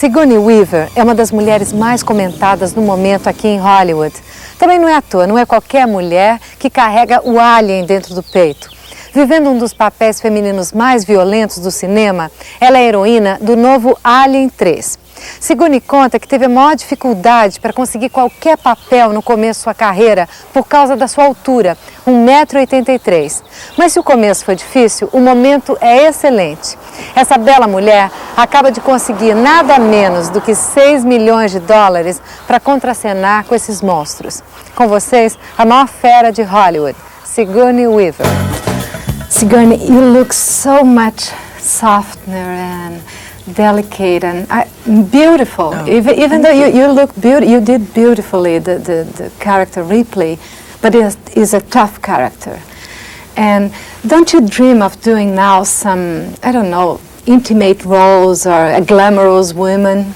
Sigourney Weaver é uma das mulheres mais comentadas no momento aqui em Hollywood. Também não é à toa, não é qualquer mulher que carrega o alien dentro do peito. Vivendo um dos papéis femininos mais violentos do cinema, ela é a heroína do novo Alien 3. Sigourney conta que teve a maior dificuldade para conseguir qualquer papel no começo de sua carreira por causa da sua altura, 1,83 m. Mas se o começo foi difícil, o momento é excelente. Essa bela mulher acaba de conseguir nada menos do que 6 milhões de dólares para contracenar com esses monstros. Com vocês, a maior fera de Hollywood, Sigourney Weaver. Sigourney, you look so much softer and delicate and beautiful. Oh, even though you look beautiful, you did beautifully the character Ripley, but it is a tough character. And don't you dream of doing now some, I don't know, intimate roles or a glamorous woman?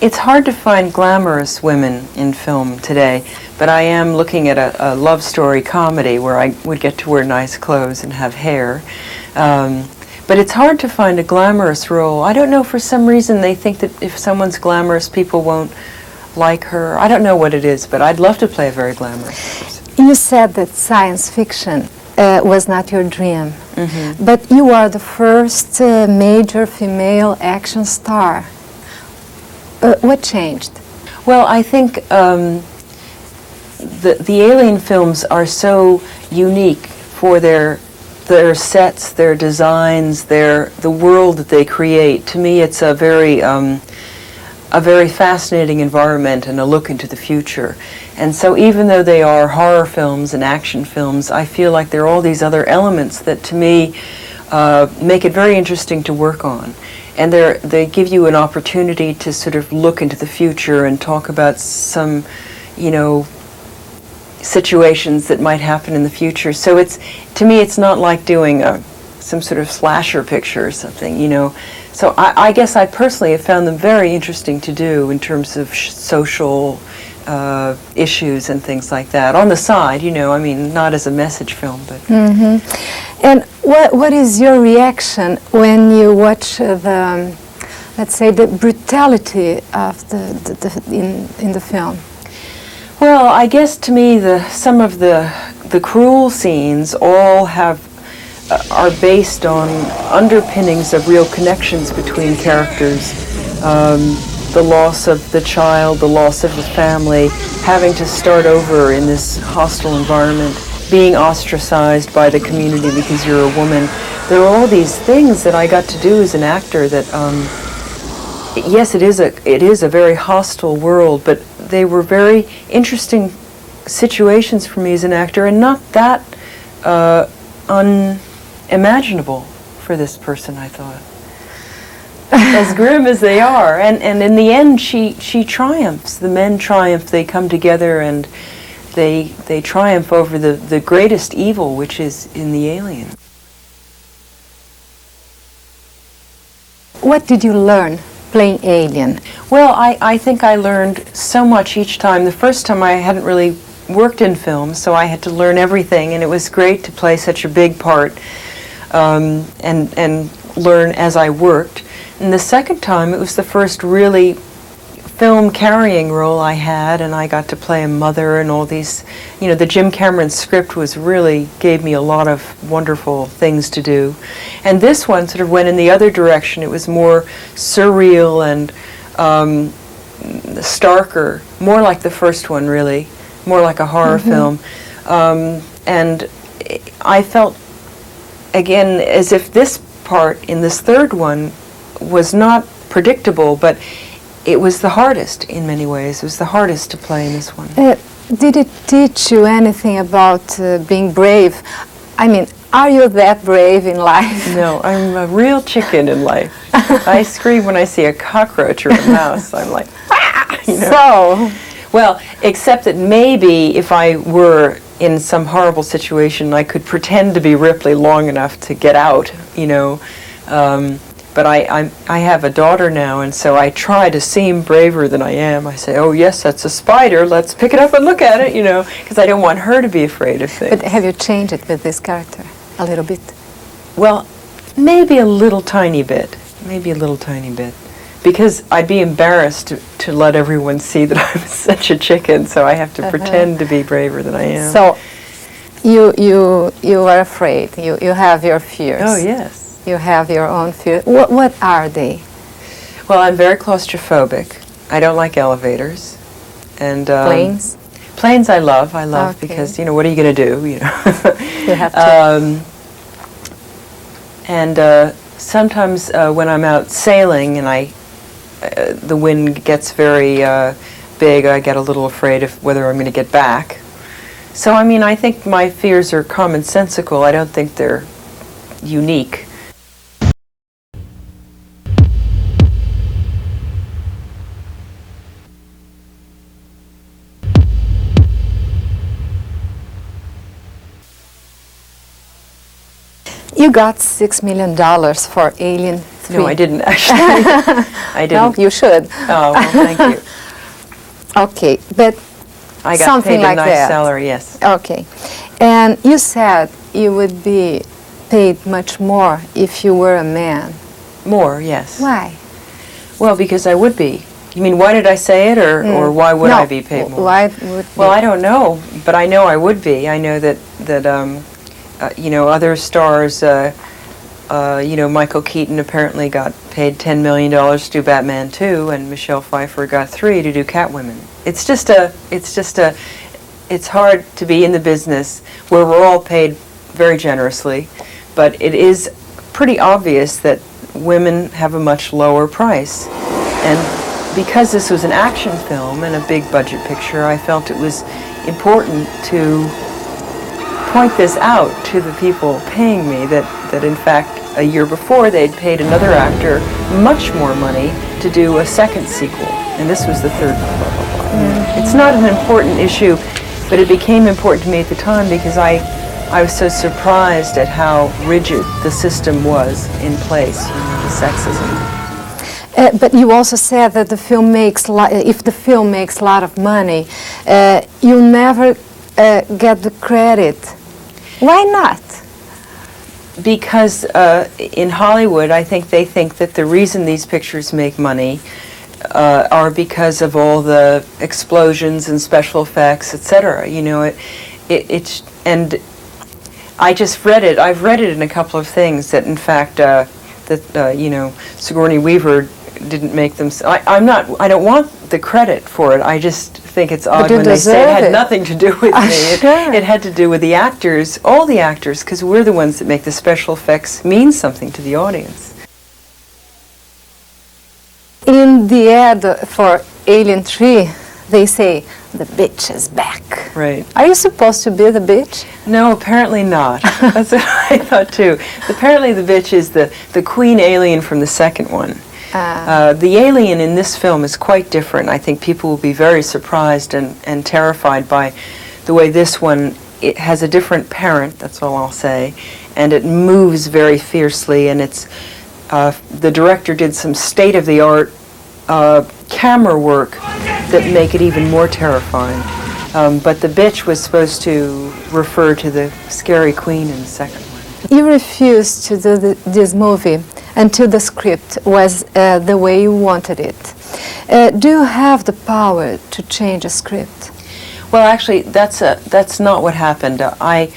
It's hard to find glamorous women in film today, but I am looking at a love story comedy where I would get to wear nice clothes and have hair. But it's hard to find a glamorous role. I don't know, for some reason they think that if someone's glamorous, people won't like her. I don't know what it is, but I'd love to play a very glamorous person. You said that science fiction was not your dream, but you are the first major female action star. What changed? Well, I think the Alien films are so unique for their sets, their designs, the world that they create. To me, it's a very fascinating environment and a look into the future. And so even though they are horror films and action films, I feel like there are all these other elements that to me make it very interesting to work on. And they give you an opportunity to sort of look into the future and talk about some, situations that might happen in the future. So to me, it's not like doing some sort of slasher picture or something, So I guess I personally have found them very interesting to do in terms of social issues and things like that. On the side, not as a message film, but. And what is your reaction when you watch let's say, the brutality of in the film? Well, I guess to me some of the cruel scenes all are based on underpinnings of real connections between characters. The loss of the child, the loss of the family, having to start over in this hostile environment, being ostracized by the community because you're a woman. There are all these things that I got to do as an actor that, yes, it is a very hostile world, but they were very interesting situations for me as an actor and not that unimaginable for this person, I thought. As grim as they are. And in the end, she triumphs. The men triumph. They come together and they triumph over the greatest evil, which is in the alien. What did you learn playing Alien? Well, I think I learned so much each time. The first time I hadn't really worked in film, so I had to learn everything, and it was great to play such a big part and learn as I worked. And the second time, it was the first really film carrying role I had, and I got to play a mother and all these, the Jim Cameron script gave me a lot of wonderful things to do. And this one sort of went in the other direction. It was more surreal and starker, more like the first one really, more like a horror film. And I felt, again, as if this part in this third one was not predictable, but it was the hardest in many ways. It was the hardest to play in this one. Did it teach you anything about being brave? I mean, are you that brave in life? No, I'm a real chicken in life. I scream when I see a cockroach or a mouse. I'm like, ah! So? Well, except that maybe if I were in some horrible situation, I could pretend to be Ripley long enough to get out, But I have a daughter now, and so I try to seem braver than I am. I say, oh yes, that's a spider, let's pick it up and look at it, because I don't want her to be afraid of things. But have you changed it with this character a little bit? Well, maybe a little tiny bit. Maybe a little tiny bit. because I'd be embarrassed to let everyone see that I'm such a chicken, so I have to pretend to be braver than I am. So you are afraid. You have your fears. Oh, yes. You have your own fears. What are they? Well, I'm very claustrophobic. I don't like elevators. And Planes? Planes I love Okay. because, you know, what are you going to do, you know? You have to. And sometimes when I'm out sailing and the wind gets very big, I get a little afraid of whether I'm going to get back. So, I mean, I think my fears are commonsensical. I don't think they're unique. You got $6 million for Alien 3. No, I didn't actually. I didn't. No, you should. Oh, well, thank you. Okay, but I got something paid like a nice that. salary, yes. Okay. And you said you would be paid much more if you were a man. More, yes. Why? Well, because I would be. You mean, why did I say it, or why would I be paid more? Why would Well, I don't know, but I know I would be. I know that you know, other stars, you know, Michael Keaton apparently got paid $10 million to do Batman 2, and Michelle Pfeiffer got 3 to do Catwoman. It's hard to be in the business where we're all paid very generously, but it is pretty obvious that women have a much lower price. And because this was an action film and a big budget picture, I felt it was important to point this out to the people paying me, that in fact a year before they'd paid another actor much more money to do a second sequel, and this was the third one, blah, blah, blah. Mm-hmm. It's not an important issue, but it became important to me at the time because I was so surprised at how rigid the system was in place, you know, the sexism. But you also said that the film makes, if the film makes a lot of money, you'll never get the credit. Why not? Because in Hollywood, I think they think that the reason these pictures make money are because of all the explosions and special effects, etc. You know, it's and I just read it. I've read it in a couple of things that, in fact, you know, Sigourney Weaver didn't make them. I don't want the credit for it. I just think it's odd when they say it had nothing to do with me. Sure. It had to do with the actors, all the actors, because we're the ones that make the special effects mean something to the audience. In the ad for Alien 3, they say, the bitch is back. Right. Are you supposed to be the bitch? No, apparently not. That's what I thought too. Apparently the bitch is the queen alien from the second one. The alien in this film is quite different. I think people will be very surprised and terrified by the way this one, it has a different parent, that's all I'll say, and it moves very fiercely, and it's, the director did some state-of-the-art camera work that make it even more terrifying. But the bitch was supposed to refer to the scary queen in the second one. You refused to do this movie until the script was the way you wanted it. Do you have the power to change a script? Well, actually, that's not what happened. I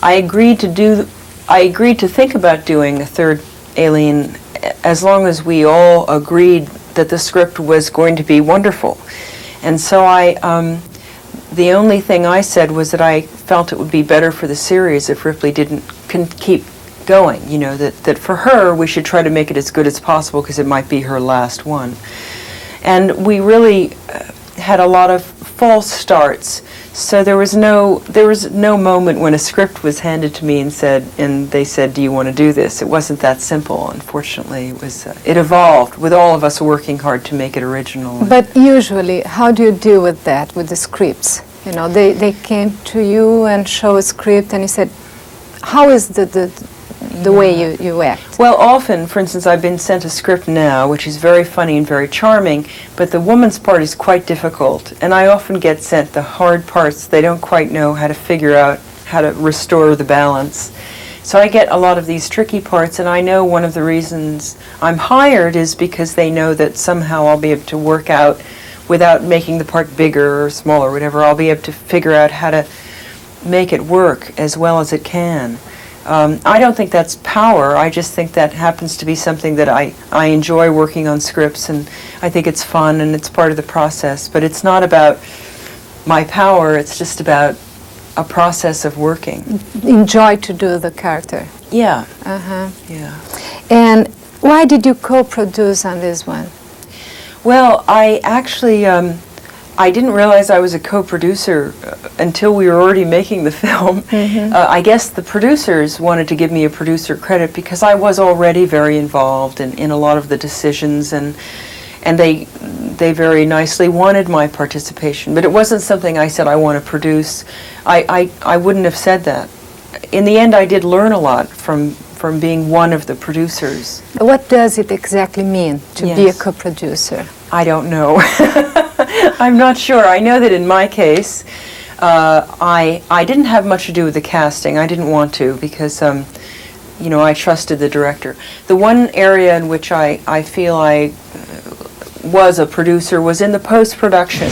agreed to think about doing a third Alien as long as we all agreed that the script was going to be wonderful. And so the only thing I said was that I felt it would be better for the series if Ripley didn't keep going, you know, that for her we should try to make it as good as possible because it might be her last one. And we really had a lot of false starts, so there was no moment when a script was handed to me and they said, do you want to do this? It wasn't that simple, unfortunately. It evolved with all of us working hard to make it original. But usually, how do you deal with that, with the scripts? You know, they came to you and show a script and you said, how is the way you act? Well, often, for instance, I've been sent a script now, which is very funny and very charming, but the woman's part is quite difficult, and I often get sent the hard parts. They don't quite know how to figure out how to restore the balance. So I get a lot of these tricky parts, and I know one of the reasons I'm hired is because they know that somehow I'll be able to work out, without making the part bigger or smaller or whatever, I'll be able to figure out how to make it work as well as it can. I don't think that's power. I just think that happens to be something that I enjoy working on scripts, and I think it's fun and it's part of the process. But it's not about my power, it's just about a process of working. Enjoy to do the character. Yeah. Uh-huh. Yeah. And why did you co-produce on this one? Well, I actually, I didn't realize I was a co-producer until we were already making the film. Mm-hmm. I guess the producers wanted to give me a producer credit because I was already very involved in a lot of the decisions, and they very nicely wanted my participation. But it wasn't something I said I want to produce. I wouldn't have said that. In the end, I did learn a lot from being one of the producers. What does it exactly mean to be a Yes. co-producer? I don't know. I'm not sure. I know that in my case, I didn't have much to do with the casting. I didn't want to because, you know, I trusted the director. The one area in which I feel I was a producer was in the post-production.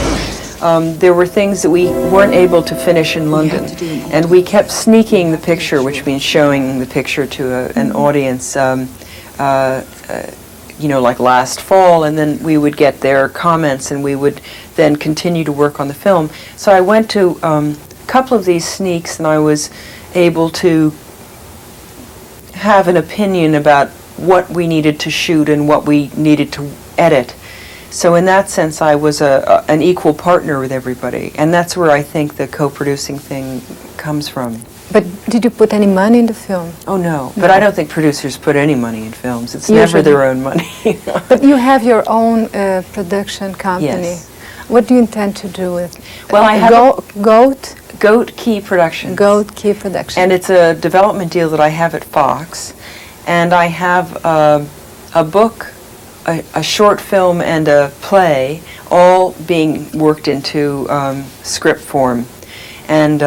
There were things that we weren't able to finish in London, and we kept sneaking the picture, which means showing the picture to an audience, you know, like last fall, and then we would get their comments, and we would then continue to work on the film. So I went to a couple of these sneaks, and I was able to have an opinion about what we needed to shoot and what we needed to edit. So in that sense, I was an equal partner with everybody, and that's where I think the co-producing thing comes from. But did you put any money in the film? Oh no, but I don't think producers put any money in films. It's Usually. never their own money. But you have your own production company. Yes. What do you intend to do with? Well, I have Goat Key Productions. Goat Key Production. And it's a development deal that I have at Fox, and I have a book, a short film, and a play, all being worked into script form. And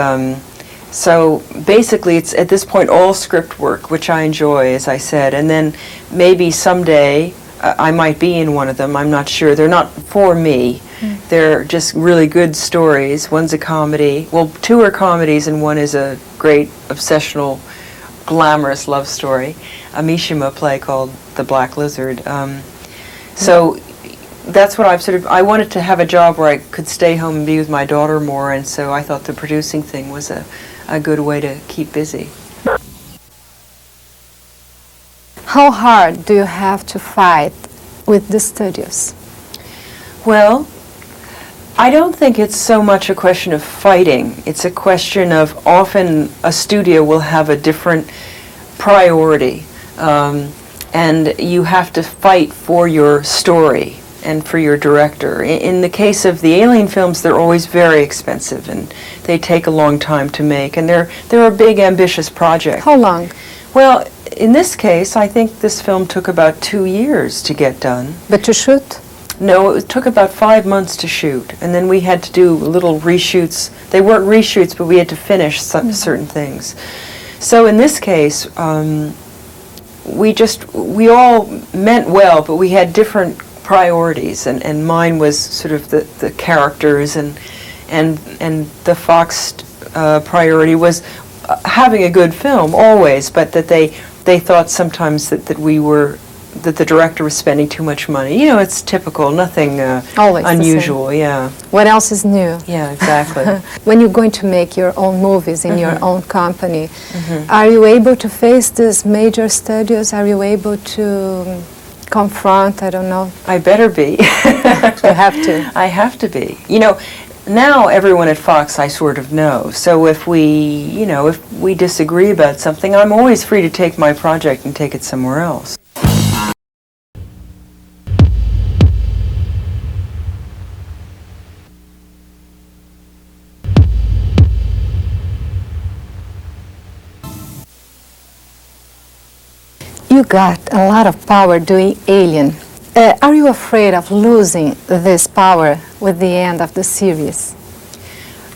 so basically it's at this point all script work, which I enjoy, as I said, and then maybe someday I might be in one of them. I'm not sure. They're not for me. They're just really good stories. One's a comedy. Well, two are comedies, and one is a great obsessional, glamorous love story, a Mishima play called The Black Lizard. So that's what I wanted to have a job where I could stay home and be with my daughter more, and so I thought the producing thing was a good way to keep busy. How hard do you have to fight with the studios? Well, I don't think it's so much a question of fighting. It's a question of often a studio will have a different priority, and you have to fight for your story and for your director. In the case of the Alien films, they're always very expensive, and they take a long time to make, and they're a big, ambitious project. How long? Well, in this case, I think this film took about 2 years to get done. But to shoot? No, it took about 5 months to shoot, and then we had to do little reshoots. They weren't reshoots, but we had to finish certain things. So in this case, we all meant well, but we had different priorities, and mine was sort of the characters, and the Fox priority was having a good film always, but that they thought sometimes that the director was spending too much money. You know, it's typical, nothing unusual. Yeah. What else is new? Yeah, exactly. When you're going to make your own movies in your own company, are you able to face these major studios? Are you able to confront, I don't know? I better be. You have to. I have to be. You know, now everyone at Fox I sort of know. So if we disagree about something, I'm always free to take my project and take it somewhere else. You got a lot of power doing Alien. Are you afraid of losing this power with the end of the series?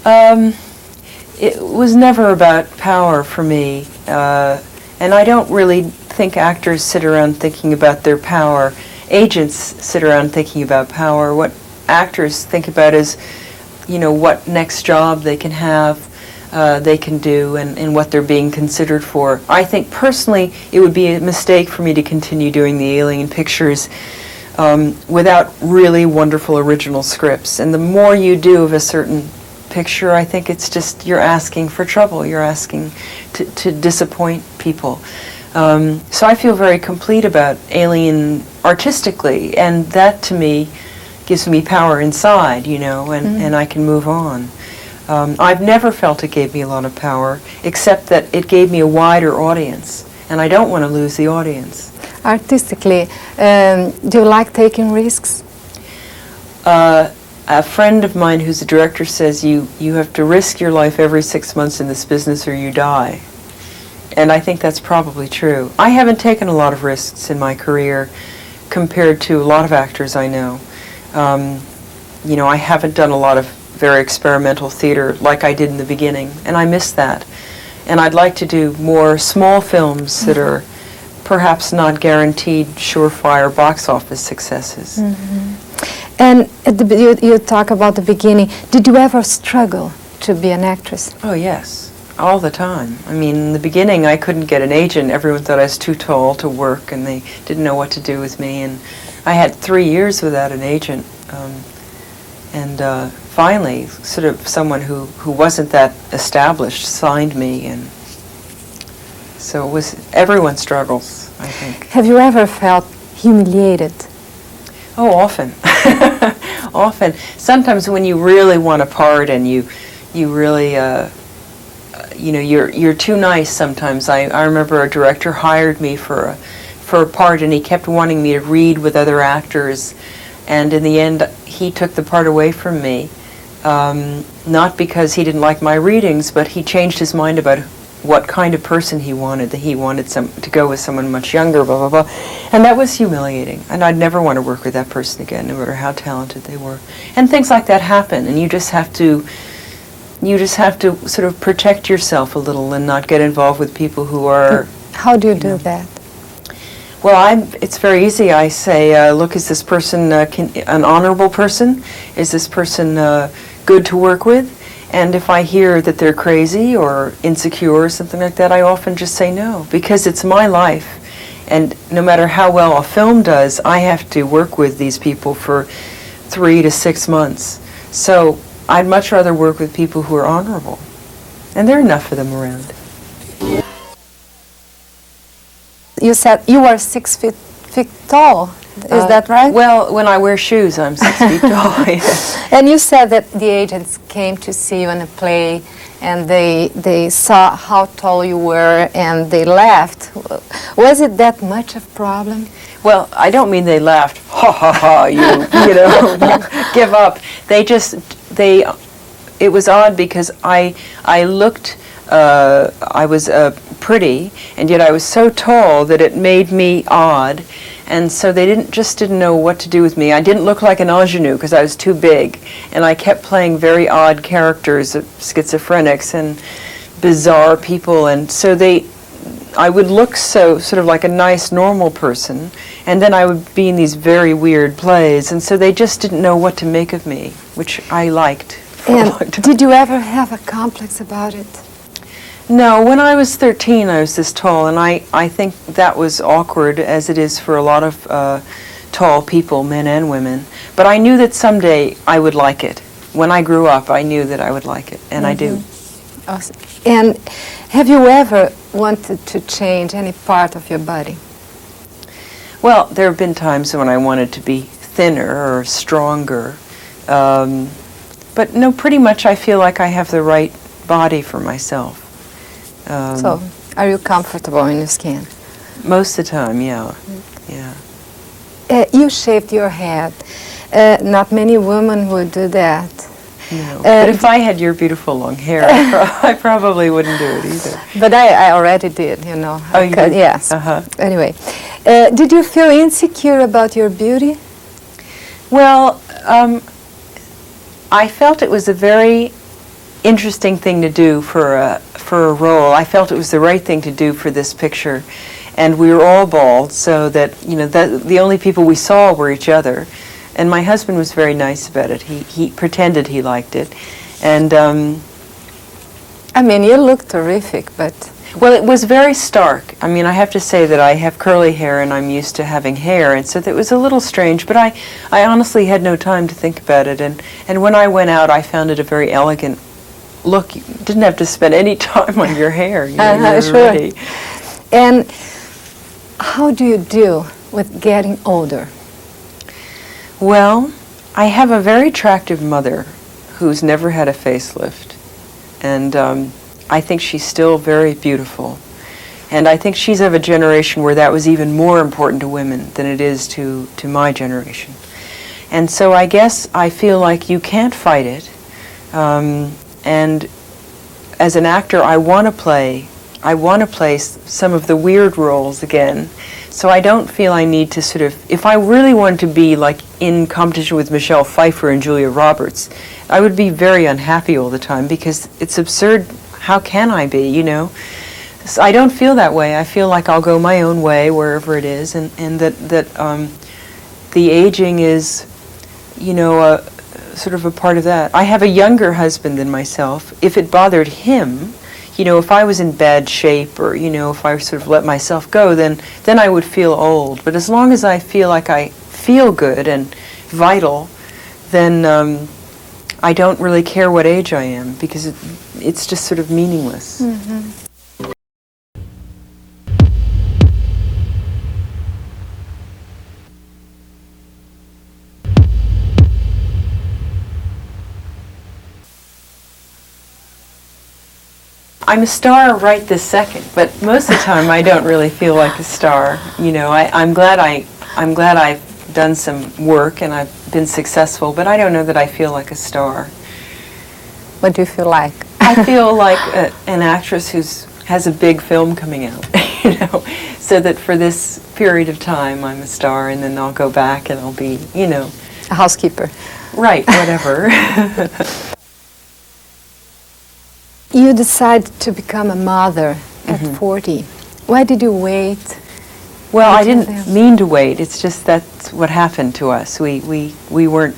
It was never about power for me. And I don't really think actors sit around thinking about their power. Agents sit around thinking about power. What actors think about is, you know, what next job they can have, they can do, and what they're being considered for. I think personally it would be a mistake for me to continue doing the alien pictures without really wonderful original scripts. And the more you do of a certain picture, I think it's just, you're asking for trouble. You're asking to disappoint people. So I feel very complete about Alien artistically, and that to me gives me power inside, you know, and I can move on. I've never felt it gave me a lot of power, except that it gave me a wider audience, and I don't want to lose the audience. Artistically, do you like taking risks? A friend of mine who's a director says you have to risk your life every 6 months in this business or you die. And I think that's probably true. I haven't taken a lot of risks in my career compared to a lot of actors I know. You know, I haven't done a lot of very experimental theater like I did in the beginning, and I miss that. And I'd like to do more small films that are perhaps not guaranteed surefire box office successes. And at you talk about the beginning. Did you ever struggle to be an actress? Oh, yes. All the time. I mean, in the beginning, I couldn't get an agent. Everyone thought I was too tall to work, and they didn't know what to do with me. And I had 3 years without an agent. Finally, sort of someone who wasn't that established signed me. And so it was, everyone struggles, I think. Have you ever felt humiliated? Oh, often. Often. Sometimes when you really want a part and you really, you know, you're too nice sometimes. I remember a director hired me for a part, and he kept wanting me to read with other actors, and in the end he took the part away from me, not because he didn't like my readings, but he changed his mind about what kind of person he wanted, that he wanted to go with someone much younger, blah, blah, blah. And that was humiliating. And I'd never want to work with that person again, no matter how talented they were. And things like that happen, and you just have to sort of protect yourself a little and not get involved with people who are... How do you do that? Well, it's very easy. I say, look, is this person an honorable person? Is this person good to work with? And if I hear that they're crazy or insecure or something like that, I often just say no, because it's my life. And no matter how well a film does, I have to work with these people for 3 to 6 months. So I'd much rather work with people who are honorable. And there are enough of them around. You said you were 6 feet tall. Is that right? Well, when I wear shoes, I'm 6 feet tall. Yes. And you said that the agents came to see you in a play, and they saw how tall you were, and they laughed. Was it that much of a problem? Well, I don't mean they laughed. Ha ha ha! You know, give up. It was odd because I looked. I was pretty, and yet I was so tall that it made me odd. And so they didn't know what to do with me. I didn't look like an ingenue because I was too big, and I kept playing very odd characters of schizophrenics and bizarre people, and so I would look sort of like a nice normal person, and then I would be in these very weird plays, and so they just didn't know what to make of me, which I liked for a long time. Did you ever have a complex about it? No, when I was 13, I was this tall, and I think that was awkward, as it is for a lot of tall people, men and women. But I knew that someday I would like it. When I grew up, I knew that I would like it, and I do. Awesome. And have you ever wanted to change any part of your body? Well, there have been times when I wanted to be thinner or stronger. But no, pretty much I feel like I have the right body for myself. So, are you comfortable in your skin? Most of the time, yeah. Yeah. You shaved your head. Not many women would do that. No. But if I had your beautiful long hair, I probably wouldn't do it either. But I already did, you know. Oh, you did? Yes. Uh-huh. Anyway, did you feel insecure about your beauty? Well, I felt it was a very interesting thing to do for a role. I felt it was the right thing to do for this picture, and we were all bald, so that the only people we saw were each other. And my husband was very nice about it. He pretended he liked it, and I mean, you look terrific, but well, it was very stark. I mean, I have to say that I have curly hair and I'm used to having hair, and so that was a little strange, but I honestly had no time to think about it, and when I went out, I found it a very elegant look. You didn't have to spend any time on your hair. You were sure. ready. And how do you deal with getting older? Well, I have a very attractive mother who's never had a facelift, and I think she's still very beautiful. And I think she's of a generation where that was even more important to women than it is to my generation. And so I guess I feel like you can't fight it. And as an actor, I want to play some of the weird roles again. So I don't feel I need to sort of, if I really wanted to be like in competition with Michelle Pfeiffer and Julia Roberts, I would be very unhappy all the time because it's absurd. How can I be, So I don't feel that way. I feel like I'll go my own way wherever it is, and that the aging is, sort of a part of that. I have a younger husband than myself. If it bothered him, if I was in bad shape or, if I sort of let myself go, then I would feel old. But as long as I feel like I feel good and vital, then I don't really care what age I am because it's just sort of meaningless. Mm-hmm. I'm a star right this second, but most of the time I don't really feel like a star. I'm glad I've done some work and I've been successful, but I don't know that I feel like a star. What do you feel like? I feel like an actress who has a big film coming out, so that for this period of time I'm a star, and then I'll go back and I'll be, A housekeeper. Right, whatever. You decided to become a mother at 40. Why did you wait? Well, I didn't mean to wait. It's just that's what happened to us. We weren't.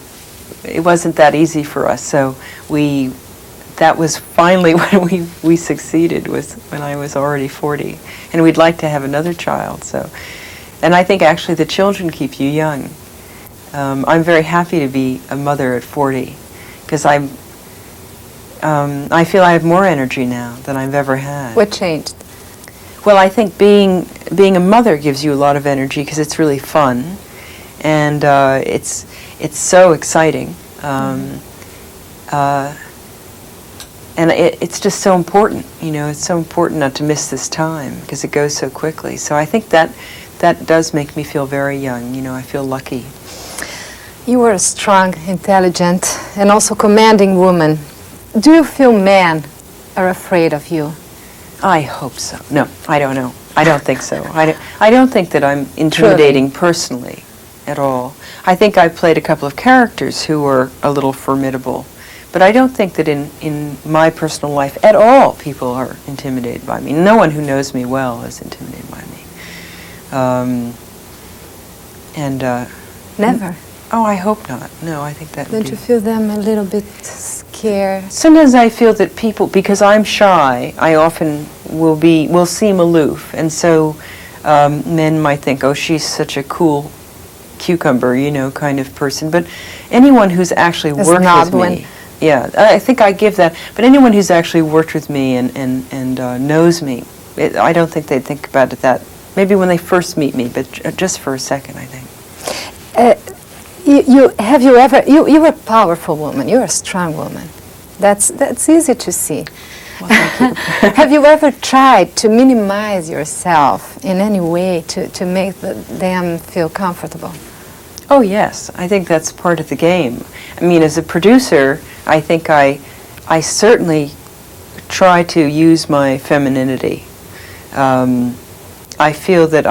It wasn't that easy for us. So that was finally when we succeeded, was when I was already 40, and we'd like to have another child. So, and I think actually the children keep you young. I'm very happy to be a mother at 40 because I feel I have more energy now than I've ever had. What changed? Well, I think being a mother gives you a lot of energy because it's really fun, and it's so exciting, and it's just so important. It's so important not to miss this time because it goes so quickly. So I think that does make me feel very young. I feel lucky. You were a strong, intelligent, and also commanding woman. Do you feel men are afraid of you? I hope so. No, I don't know. I don't think so. I don't think that I'm intimidating personally at all. I think I played a couple of characters who were a little formidable, but I don't think that in my personal life at all people are intimidated by me. No one who knows me well is intimidated by me. Never. Oh, I hope not. No, I think that. Don't you feel them a little bit scared? Sometimes I feel that people, because I'm shy, I often will seem aloof, and so men might think, oh, she's such a cool cucumber, kind of person. But anyone who's actually worked with me, yeah, I think I give that. But anyone who's actually worked with me and knows me, I don't think they think about it that. Maybe when they first meet me, but just for a second, I think. You were a powerful woman. You're a strong woman. That's easy to see. Well, thank you. Have you ever tried to minimize yourself in any way to make them feel comfortable? Oh yes, I think that's part of the game. I mean, as a producer, I think I certainly try to use my femininity. I feel that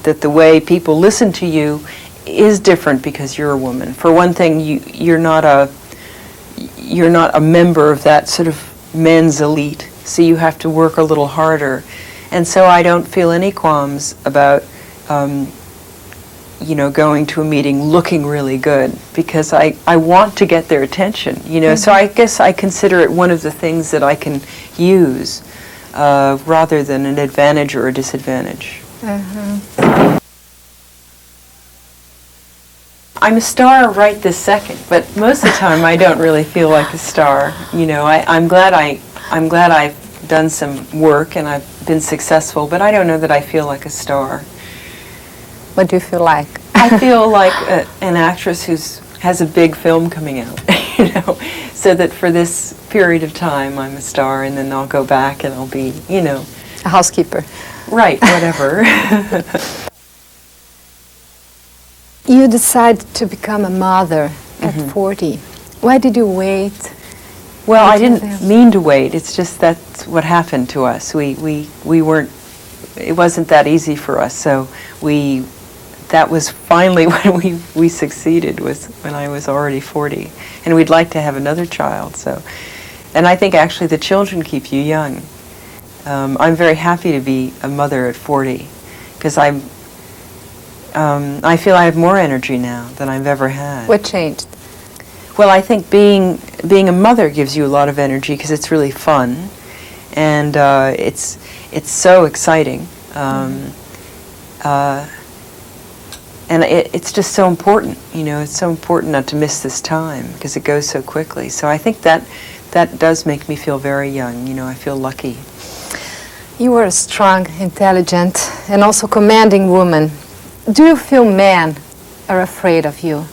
that the way people listen to you is different because you're a woman. For one thing, you're not you're not a member of that sort of men's elite, so you have to work a little harder. And so I don't feel any qualms about, going to a meeting looking really good, because I want to get their attention, So I guess I consider it one of the things that I can use rather than an advantage or a disadvantage. I'm a star right this second, but most of the time I don't really feel like a star. I'm glad I've done some work and I've been successful, but I don't know that I feel like a star. What do you feel like? I feel like an actress who has a big film coming out, so that for this period of time I'm a star, and then I'll go back and I'll be, a housekeeper. Right, whatever. You decided to become a mother at 40. Why did you wait? Well, I didn't mean to wait. It's just that's what happened to us. We weren't. It wasn't that easy for us. So that was finally when we succeeded, was when I was already 40, and we'd like to have another child. So, and I think actually the children keep you young. I'm very happy to be a mother at 40, because I feel I have more energy now than I've ever had. What changed? Well, I think being a mother gives you a lot of energy because it's really fun, and it's so exciting, and it's just so important. It's so important not to miss this time because it goes so quickly. So I think that does make me feel very young. I feel lucky. You were a strong, intelligent, and also commanding woman. Do you feel men are afraid of you?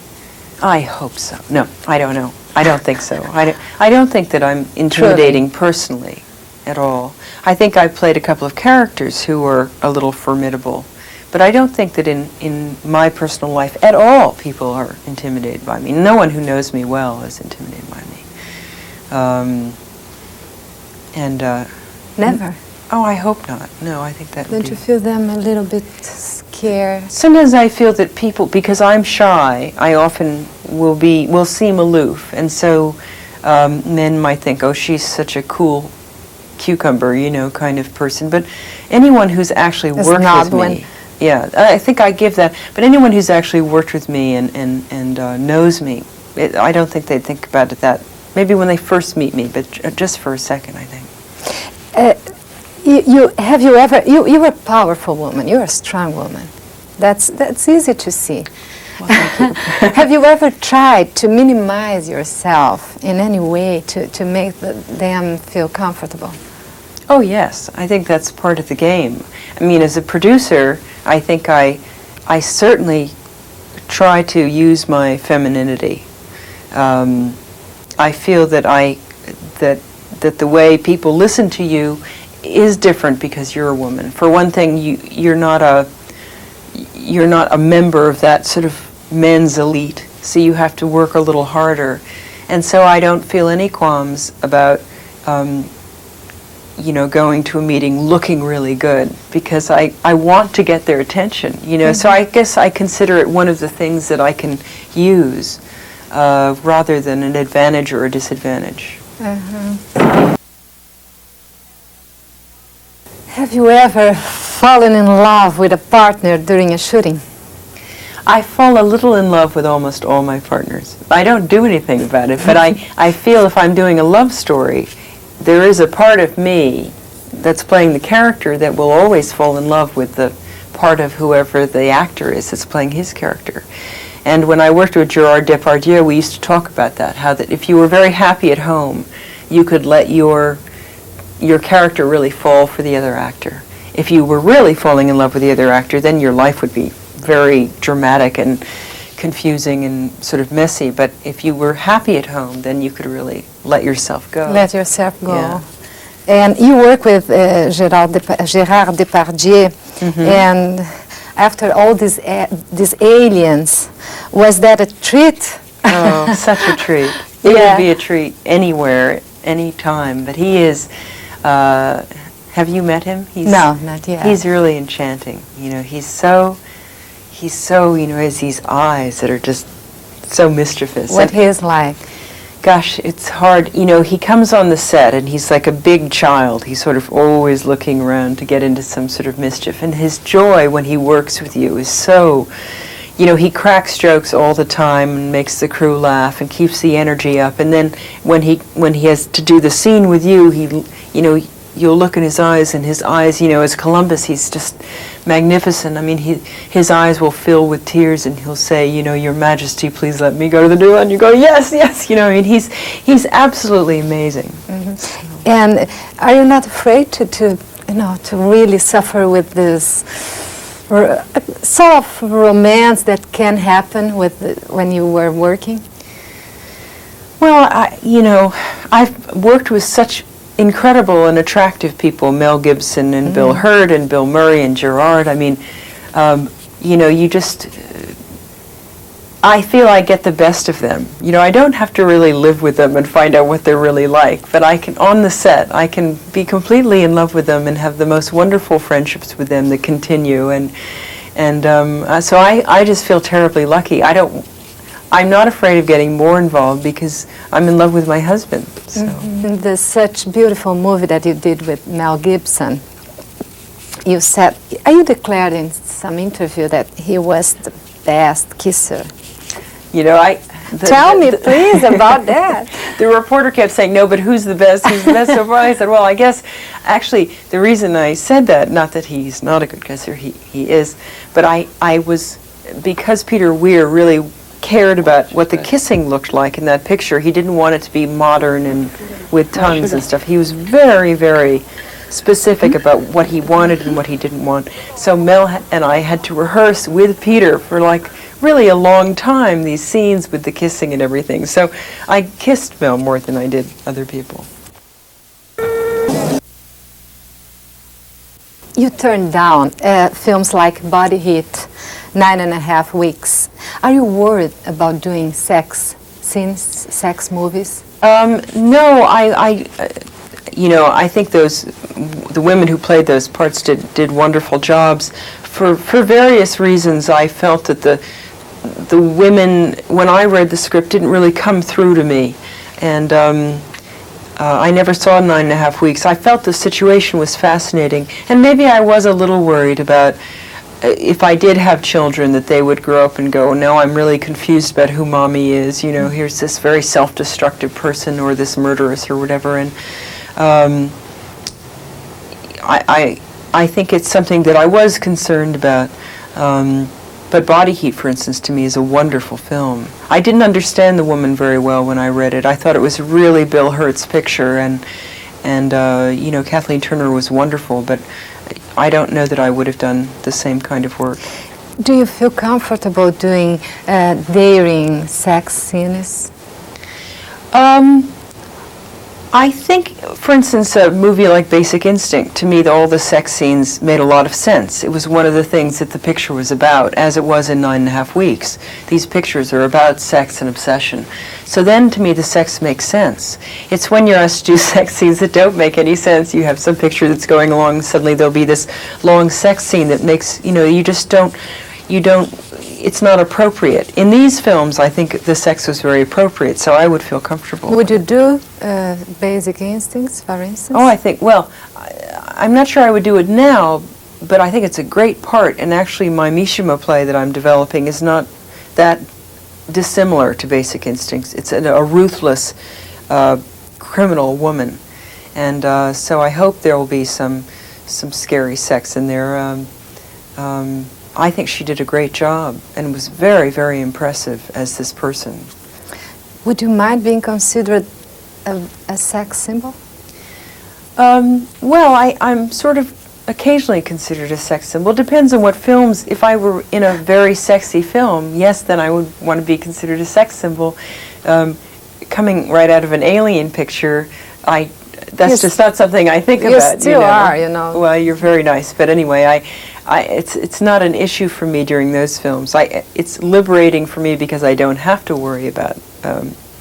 I hope so. No, I don't know. I don't think so. I don't think that I'm intimidating personally at all. I think I've played a couple of characters who were a little formidable, but I don't think that in my personal life at all people are intimidated by me. No one who knows me well is intimidated by me. Never? Oh, I hope not. No, I think that would be... Don't you feel them a little bit scared? Sometimes I feel that people, because I'm shy, I often will seem aloof, and so men might think, oh, she's such a cool cucumber, kind of person. But anyone who's actually worked with me, yeah, I think I give that. But anyone who's actually worked with me and knows me, I don't think they think about it that. Maybe when they first meet me, but just for a second, I think. You were a powerful woman. You're a strong woman. That's easy to see. Well, thank you. Have you ever tried to minimize yourself in any way to make them feel comfortable? Oh yes, I think that's part of the game. I mean, as a producer, I think I certainly try to use my femininity. I feel that that the way people listen to you is different because you're a woman. For one thing, you're not a member of that sort of men's elite, so you have to work a little harder. And so I don't feel any qualms about going to a meeting looking really good, because I want to get their attention, So I guess I consider it one of the things that I can use rather than an advantage or a disadvantage. Have you ever fallen in love with a partner during a shooting? I fall a little in love with almost all my partners. I don't do anything about it, but I feel if I'm doing a love story, there is a part of me that's playing the character that will always fall in love with the part of whoever the actor is that's playing his character. And when I worked with Gerard Depardieu, we used to talk about that, how that if you were very happy at home, you could let your character really fall for the other actor. If you were really falling in love with the other actor, then your life would be very dramatic and confusing and sort of messy. But if you were happy at home, then you could really let yourself go. Let yourself go. Yeah. And you work with Gerard Depardieu, and after all these aliens, was that a treat? Oh, such a treat. It would be a treat anywhere, anytime. But he is, have you met him? No, not yet. He's really enchanting. He's so, has these eyes that are just so mischievous. What he is like? gosh, it's hard. You know, he comes on the set and he's like a big child. He's sort of always looking around to get into some sort of mischief. And his joy when he works with you is so, you know, he cracks jokes all the time and makes the crew laugh and keeps the energy up. And then when he has to do the scene with you, you know, you'll look in his eyes, and his eyes, you know, as Columbus, he's just magnificent. I mean, his eyes will fill with tears, and he'll say, you know, Your Majesty, please let me go to the duel. And you go, yes, yes. You know, I mean, he's absolutely amazing. Mm-hmm. And are you not afraid to really suffer with this sort of romance that can happen when you were working? Well, I've worked with such incredible and attractive people, Mel Gibson and Bill Hurd and Bill Murray and Gerard. I mean, you know, I feel I get the best of them. You know, I don't have to really live with them and find out what they're really like, but I can, on the set, I can be completely in love with them and have the most wonderful friendships with them that continue. And so I just feel terribly lucky. I'm not afraid of getting more involved because I'm in love with my husband. So. There's such beautiful movie that you did with Mel Gibson. You said, you declared in some interview that he was the best kisser. You know, Tell me, please, about that. The reporter kept saying, no, but who's the best? Who's the best so far? I said, well, I guess, actually, the reason I said that, not that he's not a good kisser, he is, but I was, because Peter Weir really cared about what the kissing looked like in that picture. He didn't want it to be modern and with tongues and stuff. He was very, very specific about what he wanted and what he didn't want. So Mel and I had to rehearse with Peter for like really a long time these scenes with the kissing and everything. So I kissed Mel more than I did other people. You turned down films like Body Heat, 9.5 Weeks. Are you worried about doing sex scenes, sex movies? No, I think the women who played those parts did wonderful jobs. For various reasons, I felt that the women, when I read the script, didn't really come through to me. And I never saw 9.5 Weeks. I felt the situation was fascinating. And maybe I was a little worried about if I did have children, that they would grow up and go, no, I'm really confused about who mommy is. You know, here's this very self-destructive person or this murderess or whatever. And I think it's something that I was concerned about. But Body Heat, for instance, to me is a wonderful film. I didn't understand the woman very well when I read it. I thought it was really Bill Hurt's picture, and you know, Kathleen Turner was wonderful, but I don't know that I would have done the same kind of work. Do you feel comfortable doing daring sex scenes? I think, for instance, a movie like Basic Instinct, to me, all the sex scenes made a lot of sense. It was one of the things that the picture was about, as it was in 9.5 Weeks. These pictures are about sex and obsession. So then, to me, the sex makes sense. It's when you're asked to do sex scenes that don't make any sense. You have some picture that's going along, and suddenly there'll be this long sex scene that makes, you know, you don't, it's not appropriate. In these films, I think the sex was very appropriate, so I would feel comfortable. Would you do Basic Instincts, for instance? Oh, I think, well, I'm not sure I would do it now, but I think it's a great part, and actually my Mishima play that I'm developing is not that dissimilar to Basic Instincts. It's a ruthless criminal woman, and so I hope there will be some scary sex in there. I think she did a great job and was very, very impressive as this person. Would you mind being considered a sex symbol? Well, I'm sort of occasionally considered a sex symbol. Depends on what films. If I were in a very sexy film, yes, then I would want to be considered a sex symbol. Coming right out of an Alien picture, that's just not something I think about. You still are, you know. Well, you're very nice, but anyway, it's not an issue for me during those films. It's liberating for me because I don't have to worry about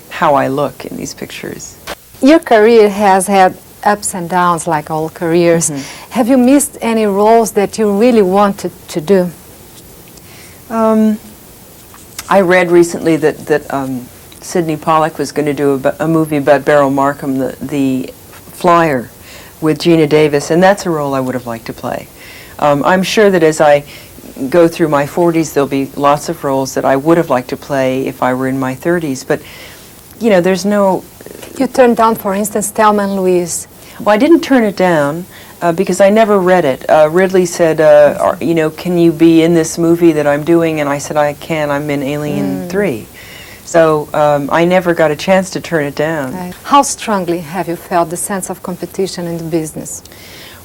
how I look in these pictures. Your career has had ups and downs like all careers. Mm-hmm. Have you missed any roles that you really wanted to do? Sidney Pollack was going to do a movie about Beryl Markham, the Flyer, with Gina Davis, and that's a role I would have liked to play. I'm sure that as I go through my 40s, there'll be lots of roles that I would have liked to play if I were in my 30s, but, you know, there's no... You turned down, for instance, Thelma and Louise. Well, I didn't turn it down because I never read it. Ridley said, you know, can you be in this movie that I'm doing? And I said, I can. I'm in Alien 3. So I never got a chance to turn it down. Right. How strongly have you felt the sense of competition in the business?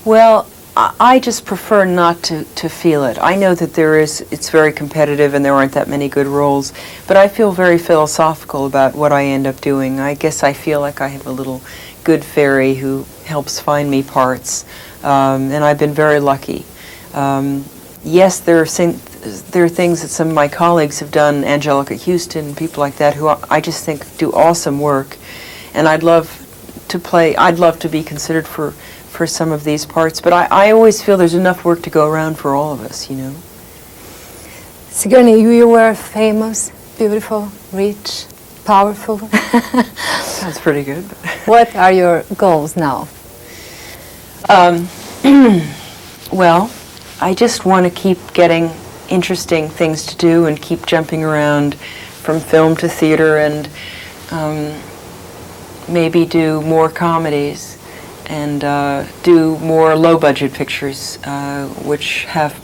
Well, I just prefer not to feel it. I know that it's very competitive and there aren't that many good roles, but I feel very philosophical about what I end up doing. I guess I feel like I have a little good fairy who helps find me parts, and I've been very lucky. Yes, there are things that some of my colleagues have done, Angelica Houston, people like that, who I just think do awesome work, and I'd love to be considered for some of these parts, but I always feel there's enough work to go around for all of us, you know. Sigourney, you were famous, beautiful, rich, powerful. Sounds pretty good. What are your goals now? Well, I just want to keep getting interesting things to do and keep jumping around from film to theater and maybe do more comedies and do more low-budget pictures which have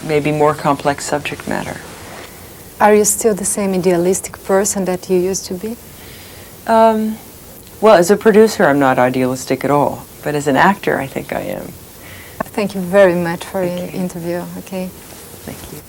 maybe more complex subject matter. Are you still the same idealistic person that you used to be? Well, as a producer, I'm not idealistic at all, but as an actor, I think I am. Thank you very much for your interview. Okay. Thank you.